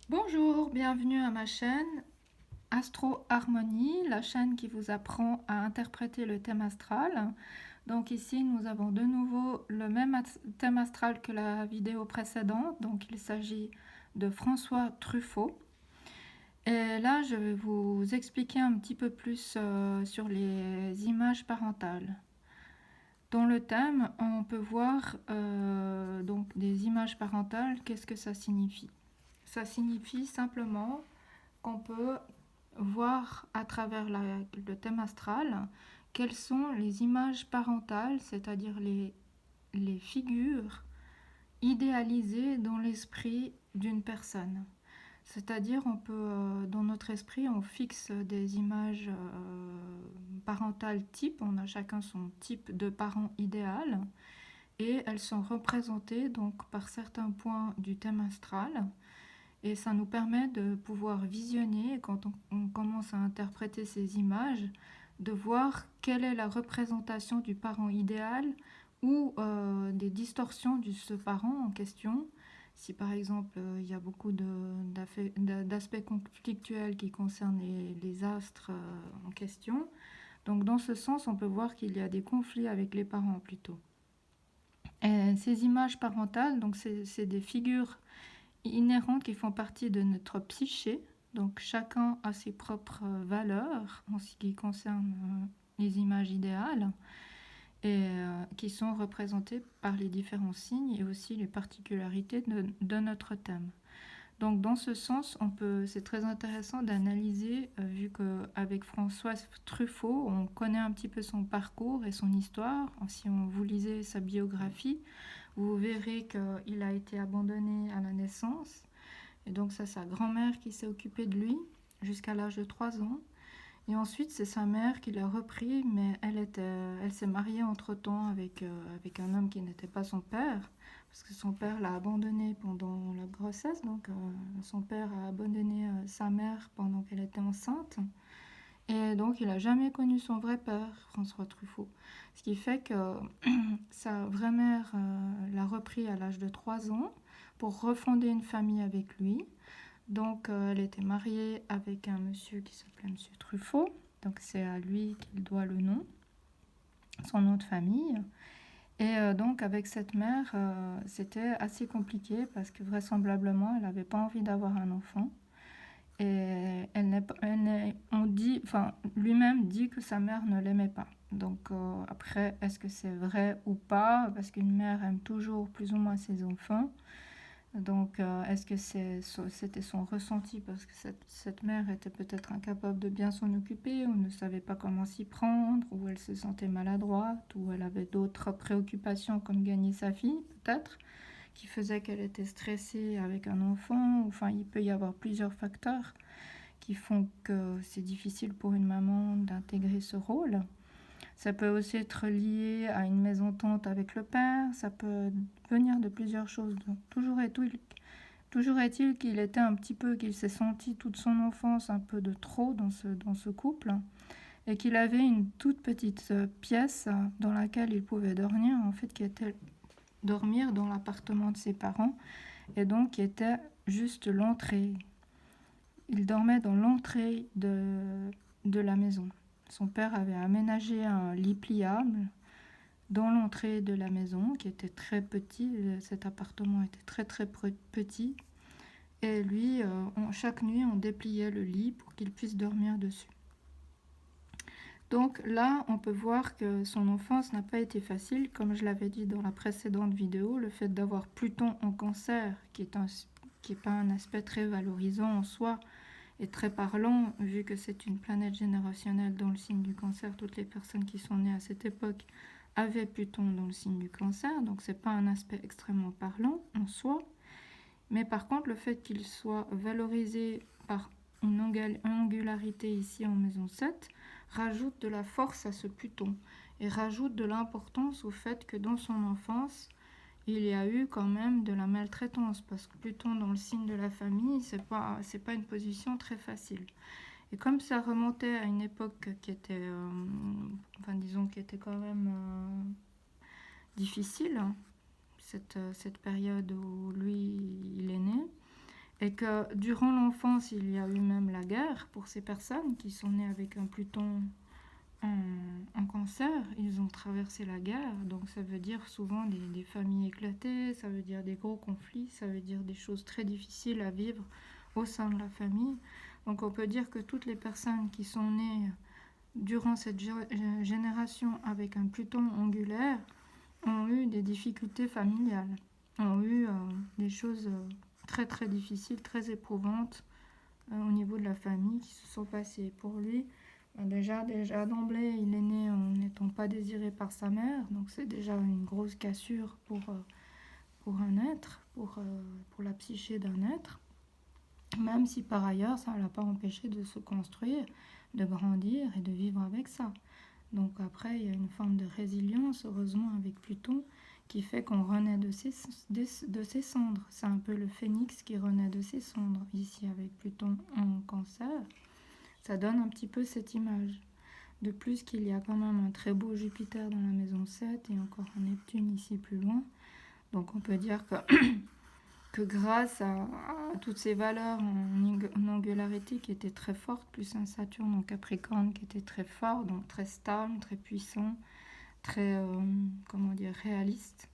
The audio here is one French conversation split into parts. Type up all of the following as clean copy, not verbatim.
Bonjour, bienvenue à ma chaîne Astro Harmonie, la chaîne qui vous apprend à interpréter le thème astral. Donc ici, nous avons de nouveau le même thème astral que la vidéo précédente. Donc il s'agit de François Truffaut. Et là, je vais vous expliquer un petit peu plus sur les images parentales. Dans le thème, on peut voir donc des images parentales. Qu'est-ce que ça signifie? Ça signifie simplement qu'on peut voir à travers le thème astral quelles sont les images parentales, c'est-à-dire les figures idéalisées dans l'esprit d'une personne. C'est-à-dire, on peut, dans notre esprit, on fixe des images parentales types. On a chacun son type de parent idéal, et elles sont représentées donc par certains points du thème astral. Et ça nous permet de pouvoir visionner, quand on commence à interpréter ces images, de voir quelle est la représentation du parent idéal ou des distorsions de ce parent en question. Si par exemple il y a beaucoup d'aspects conflictuels qui concernent les astres en question, donc dans ce sens on peut voir qu'il y a des conflits avec les parents plutôt. Et ces images parentales, donc c'est des figures inhérentes qui font partie de notre psyché. Donc chacun a ses propres valeurs en ce qui concerne les images idéales, et qui sont représentées par les différents signes et aussi les particularités de notre thème. Donc dans ce sens, c'est très intéressant d'analyser, vu qu'avec François Truffaut, on connaît un petit peu son parcours et son histoire. Si vous lisez sa biographie, vous verrez qu'il a été abandonné à la naissance. Et donc c'est sa grand-mère qui s'est occupée de lui jusqu'à l'âge de 3 ans. Et ensuite, c'est sa mère qui l'a repris, mais elle s'est mariée entre-temps avec un homme qui n'était pas son père, parce que son père l'a abandonnée pendant la grossesse. Donc son père a abandonné sa mère pendant qu'elle était enceinte. Et donc il n'a jamais connu son vrai père, François Truffaut. Ce qui fait que sa vraie mère l'a repris à l'âge de 3 ans pour refonder une famille avec lui. Donc elle était mariée avec un monsieur qui s'appelait Monsieur Truffaut. Donc c'est à lui qu'il doit le nom, son nom de famille. Et donc avec cette mère, c'était assez compliqué parce que vraisemblablement, elle n'avait pas envie d'avoir un enfant. Et lui-même dit que sa mère ne l'aimait pas. Donc après, est-ce que c'est vrai ou pas? Parce qu'une mère aime toujours plus ou moins ses enfants. Donc est-ce que c'était son ressenti parce que cette mère était peut-être incapable de bien s'en occuper, ou ne savait pas comment s'y prendre, ou elle se sentait maladroite, ou elle avait d'autres préoccupations comme gagner sa fille peut-être, qui faisait qu'elle était stressée avec un enfant. Enfin, il peut y avoir plusieurs facteurs qui font que c'est difficile pour une maman d'intégrer ce rôle. Ça peut aussi être lié à une mésentente avec le père, ça peut venir de plusieurs choses. Donc, toujours est-il qu'il était un petit peu, qu'il s'est senti toute son enfance un peu de trop dans ce couple, et qu'il avait une toute petite pièce dans laquelle il pouvait dormir, en fait, qui était dormir dans l'appartement de ses parents, et donc qui était juste l'entrée. Il dormait dans l'entrée de la maison. Son père avait aménagé un lit pliable dans l'entrée de la maison, qui était très petit. Cet appartement était très très petit. Et lui, chaque nuit, on dépliait le lit pour qu'il puisse dormir dessus. Donc là, on peut voir que son enfance n'a pas été facile. Comme je l'avais dit dans la précédente vidéo, le fait d'avoir Pluton en Cancer, qui est pas un aspect très valorisant en soi, est très parlant, vu que c'est une planète générationnelle dans le signe du Cancer. Toutes les personnes qui sont nées à cette époque avaient Pluton dans le signe du Cancer, donc c'est pas un aspect extrêmement parlant en soi. Mais par contre, le fait qu'il soit valorisé par une angularité ici en maison 7 rajoute de la force à ce Pluton, et rajoute de l'importance au fait que dans son enfance, il y a eu quand même de la maltraitance, parce que Pluton dans le signe de la famille, c'est pas une position très facile. Et comme ça remontait à une époque qui était, disons, qui était quand même difficile, cette période où lui, il est né, Et que durant l'enfance, il y a eu même la guerre pour ces personnes qui sont nées avec un Pluton en cancer. Ils ont traversé la guerre, donc ça veut dire souvent des familles éclatées, ça veut dire des gros conflits, ça veut dire des choses très difficiles à vivre au sein de la famille. Donc on peut dire que toutes les personnes qui sont nées durant cette génération avec un Pluton angulaire ont eu des difficultés familiales, ont eu des choses très très difficiles, très éprouvantes au niveau de la famille qui se sont passées. Pour lui, déjà d'emblée, il est né en n'étant pas désiré par sa mère, donc c'est déjà une grosse cassure pour un être, pour la psyché d'un être, même si par ailleurs ça ne l'a pas empêché de se construire, de grandir et de vivre avec ça. Donc après, il y a une forme de résilience, heureusement, avec Pluton, qui fait qu'on renaît de ses cendres. C'est un peu le phénix qui renaît de ses cendres, ici avec Pluton en cancer. Ça donne un petit peu cette image. De plus qu'il y a quand même un très beau Jupiter dans la maison 7 et encore un Neptune ici plus loin. Donc on peut dire que grâce à toutes ces valeurs en angularité qui étaient très fortes, plus un Saturne en Capricorne qui était très fort, donc très stable, très puissant, très réaliste,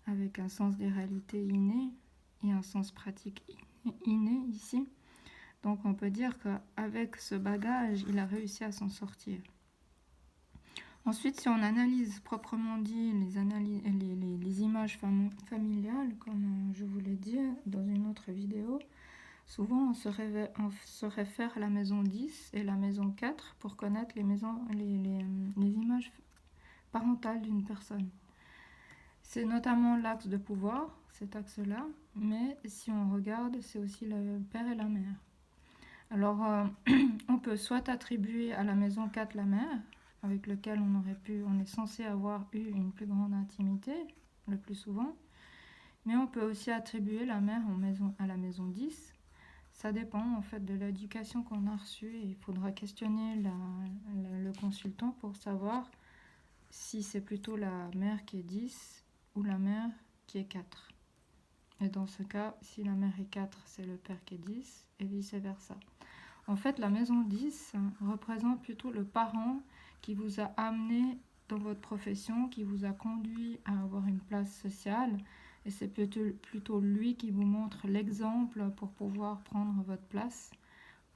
avec un sens des réalités inné et un sens pratique inné ici. Donc on peut dire qu'avec ce bagage, il a réussi à s'en sortir. Ensuite, si on analyse proprement dit les images familiales, comme je vous l'ai dit dans une autre vidéo, souvent on se réfère à la maison 10 et la maison 4 pour connaître les images parentales d'une personne. C'est notamment l'axe de pouvoir, cet axe-là, mais si on regarde, c'est aussi le père et la mère. Alors, on peut soit attribuer à la maison 4 la mère, avec lequel on est censé avoir eu une plus grande intimité, le plus souvent, mais on peut aussi attribuer la mère à la maison 10. Ça dépend en fait de l'éducation qu'on a reçue et il faudra questionner le consultant pour savoir si c'est plutôt la mère qui est 10 ou la mère qui est 4. Et dans ce cas, si la mère est 4, c'est le père qui est 10 et vice-versa. En fait, la maison 10 représente plutôt le parent qui vous a amené dans votre profession, qui vous a conduit à avoir une place sociale. Et c'est plutôt lui qui vous montre l'exemple pour pouvoir prendre votre place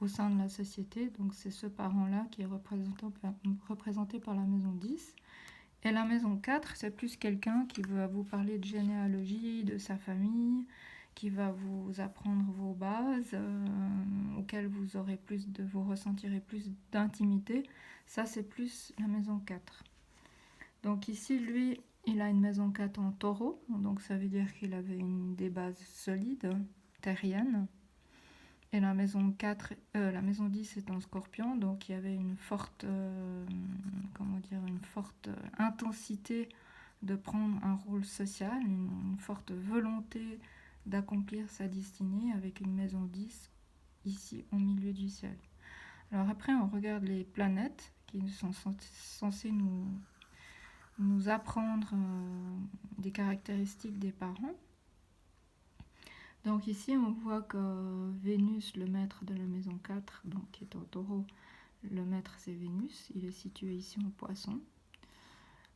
au sein de la société. Donc c'est ce parent-là qui est représenté par la maison 10. Et la maison 4, c'est plus quelqu'un qui va vous parler de généalogie, de sa famille, qui va vous apprendre vos bases, auxquelles vous ressentirez plus d'intimité. Ça, c'est plus la maison 4. Donc ici, lui, il a une maison 4 en taureau, donc ça veut dire qu'il avait des bases solides, terriennes. Et la maison 10 est en scorpion, donc il y avait une forte intensité de prendre un rôle social, une forte volonté d'accomplir sa destinée avec une maison 10 ici au milieu du ciel. Alors après, on regarde les planètes qui sont censées nous apprendre des caractéristiques des parents. Donc ici, on voit que Vénus, le maître de la maison 4, donc qui est en taureau, le maître c'est Vénus, il est situé ici en poisson.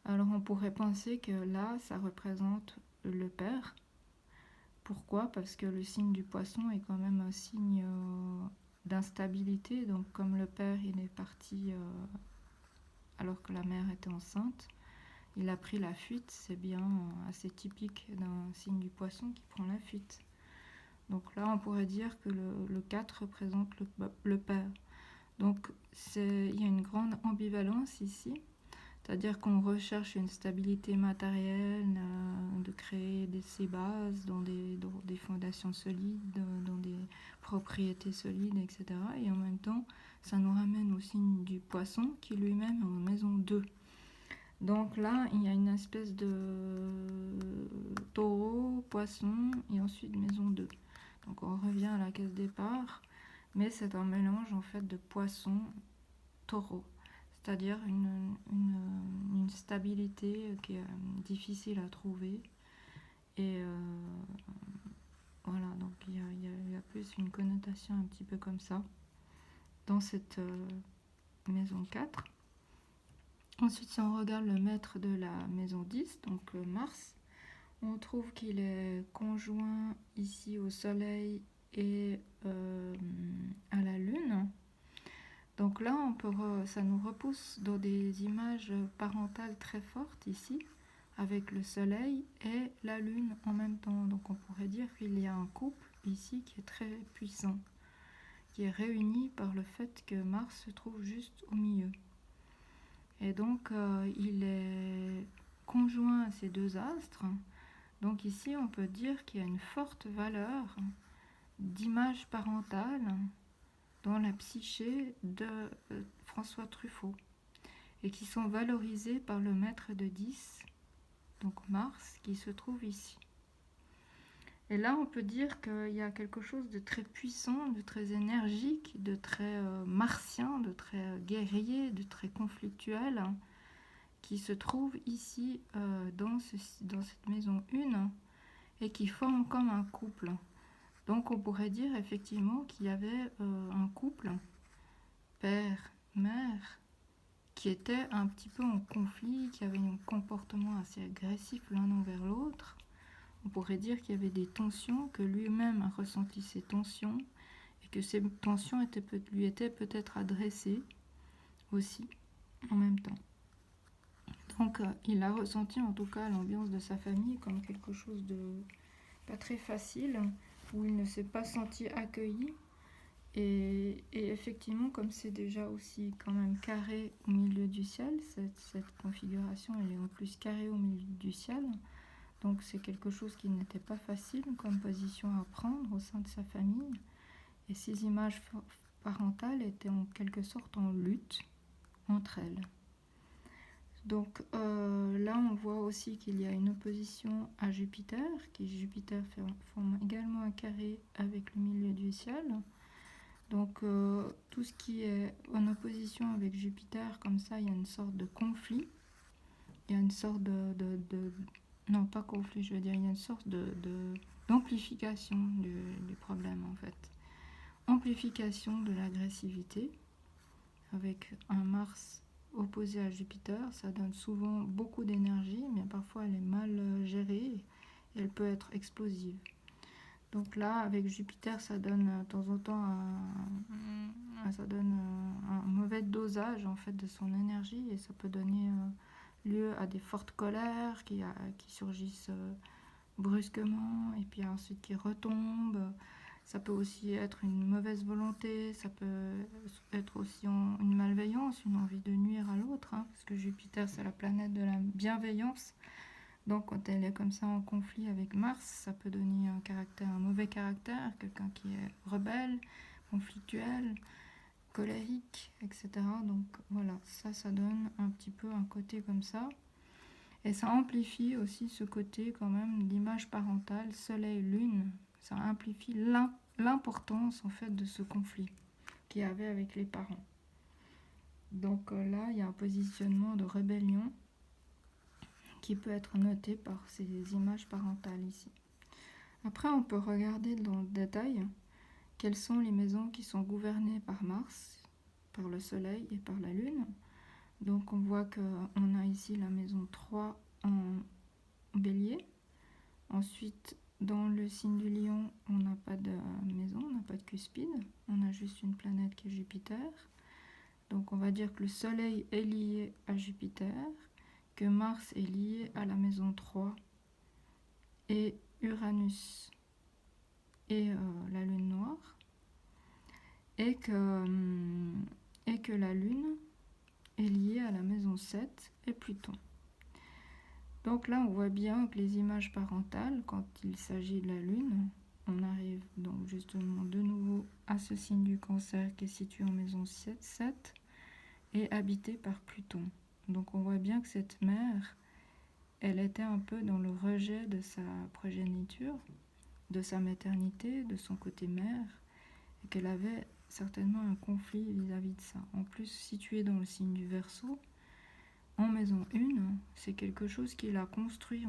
Alors on pourrait penser que là, ça représente le père. Pourquoi ? Parce que le signe du poisson est quand même un signe d'instabilité. Donc comme le père, il est parti alors que la mère était enceinte, il a pris la fuite. C'est bien assez typique d'un signe du poisson qui prend la fuite. Donc là, on pourrait dire que le 4 représente le père. Donc il y a une grande ambivalence ici. C'est-à-dire qu'on recherche une stabilité matérielle, de créer ses bases dans des fondations solides, dans des propriétés solides, etc. Et en même temps, ça nous ramène au signe du poisson qui lui-même est en maison 2. Donc là, il y a une espèce de taureau, poisson et ensuite maison 2. Donc on revient à la case départ, mais c'est un mélange en fait de poisson, taureau. C'est-à-dire une stabilité qui est difficile à trouver et Voilà, donc il y a plus une connotation un petit peu comme ça dans cette maison 4. Ensuite, si on regarde le maître de la maison 10, donc Mars, on trouve qu'il est conjoint ici au Soleil et à la Lune. Donc là, ça nous repousse dans des images parentales très fortes ici, avec le Soleil et la Lune en même temps. Donc on pourrait dire qu'il y a un couple ici qui est très puissant, qui est réuni par le fait que Mars se trouve juste au milieu. Et donc il est conjoint à ces deux astres. Donc ici, on peut dire qu'il y a une forte valeur d'image parentale dans la psyché de François Truffaut et qui sont valorisées par le maître de 10, donc Mars, qui se trouve ici. Et là, on peut dire qu'il y a quelque chose de très puissant, de très énergique, de très martien, de très guerrier, de très conflictuel, qui se trouve ici dans cette maison 1 et qui forme comme un couple. Donc on pourrait dire effectivement qu'il y avait un couple, père, mère, qui était un petit peu en conflit, qui avait un comportement assez agressif l'un envers l'autre. On pourrait dire qu'il y avait des tensions, que lui-même a ressenti ces tensions et que ces tensions lui étaient peut-être adressées aussi en même temps. Donc il a ressenti en tout cas l'ambiance de sa famille comme quelque chose de pas très facile, où il ne s'est pas senti accueilli. Et effectivement, comme c'est déjà aussi quand même carré au milieu du ciel, cette configuration elle est en plus carrée au milieu du ciel, donc c'est quelque chose qui n'était pas facile comme position à prendre au sein de sa famille. Et ces images parentales étaient en quelque sorte en lutte entre elles. Donc là, on voit aussi qu'il y a une opposition à Jupiter, Jupiter forme également un carré avec le milieu du ciel. Donc tout ce qui est en opposition avec Jupiter, comme ça, il y a une sorte de conflit. Il y a une sorte non, pas conflit, je veux dire, il y a une sorte d'amplification du problème, en fait. Amplification de l'agressivité, avec un Mars opposée à Jupiter, ça donne souvent beaucoup d'énergie, mais parfois elle est mal gérée et elle peut être explosive. Donc là, avec Jupiter, ça donne de temps en temps un mauvais dosage en fait de son énergie et ça peut donner lieu à des fortes colères qui surgissent brusquement et puis ensuite qui retombent. Ça peut aussi être une mauvaise volonté, ça peut être aussi une malveillance, une envie de nuire à l'autre, parce que Jupiter, c'est la planète de la bienveillance. Donc quand elle est comme ça en conflit avec Mars, ça peut donner un mauvais caractère, quelqu'un qui est rebelle, conflictuel, colérique, etc. Donc voilà, ça donne un petit peu un côté comme ça. Et ça amplifie aussi ce côté quand même d'image parentale, soleil-lune. Ça amplifie l'importance en fait de ce conflit qu'il y avait avec les parents. Donc là, il y a un positionnement de rébellion qui peut être noté par ces images parentales ici. Après, on peut regarder dans le détail quelles sont les maisons qui sont gouvernées par Mars, par le Soleil et par la Lune. Donc on voit qu'on a ici la maison 3 en Bélier. Ensuite, dans le signe du Lion, on n'a pas de maison, on n'a pas de cuspide, on a juste une planète qui est Jupiter. Donc on va dire que le Soleil est lié à Jupiter, que Mars est lié à la maison 3 et Uranus et la Lune noire, et que la Lune est liée à la maison 7 et Pluton. Donc là, on voit bien que les images parentales, quand il s'agit de la Lune, on arrive donc justement de nouveau à ce signe du Cancer qui est situé en maison 7 et habité par Pluton. Donc on voit bien que cette mère, elle était un peu dans le rejet de sa progéniture, de sa maternité, de son côté mère, et qu'elle avait certainement un conflit vis-à-vis de ça. En plus, située dans le signe du Verseau, en maison 1, c'est quelque chose qu'il a construit